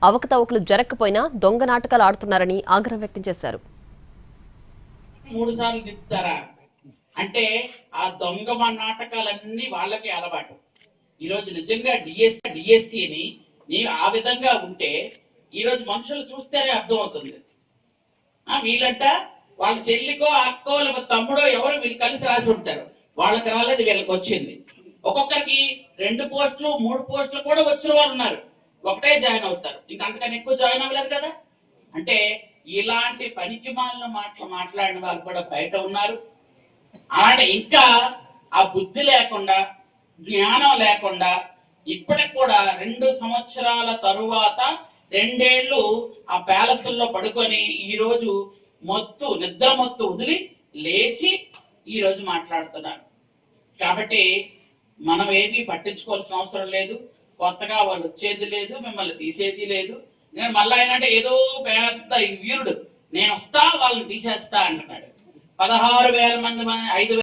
అవకతవకలు జరగకపోయినా దొంగ నాటకాలు ఆడుతున్నారని ఆగ్రహం వ్యక్తం చేశారు. 3 సార్లు దిద్దుతారా అంటే ఆ దొంగ నాటకాలన్నీ వాళ్ళకి అలవాటు. ఈరోజు నిజంగా డిఎస్సిని ఆ విధంగా ఉంటే ఈరోజు మనుషులు చూస్తేనే అర్థమవుతుంది. వీళ్ళంట వాళ్ళ చెల్లికో అక్కో తమ్ముడో ఎవరు వీళ్ళు కలిసి రాసి ఉంటారు, వాళ్ళకి రాలేదు వీళ్ళకి వచ్చింది. ఒక్కొక్కరికి 2 పోస్టులు 3 పోస్టులు కూడా వచ్చిన వాళ్ళు ఉన్నారు, ఒకటే జాయిన్ అవుతారు, ఇంకా అంతకన్నా ఎక్కువ జాయిన్ అవ్వలేరు కదా. అంటే ఇలాంటి పనికి మాలిన మాటలు మాట్లాడిన వాళ్ళు కూడా బయట ఉన్నారు. అలాంటి ఇంకా ఆ బుద్ధి లేకుండా జ్ఞానం లేకుండా ఇప్పటికి కూడా 2 సంవత్సరాల తరువాత 2 ఏళ్ళు ఆ ప్యాలెస్లో పడుకొని ఈరోజు నిద్ర మొత్తు వదిలి లేచి ఈరోజు మాట్లాడుతున్నారు. కాబట్టి మనం ఏది పట్టించుకోవాల్సిన అవసరం లేదు. కొత్తగా వాళ్ళు వచ్చేది లేదు, మిమ్మల్ని తీసేది లేదు. నేను మళ్ళీ ఏంటంటే ఏదో పెద్ద వీరుడు, నేను వస్తా వాళ్ళని తీసేస్తా అంటున్నాడు. 16,000 మంది 5,000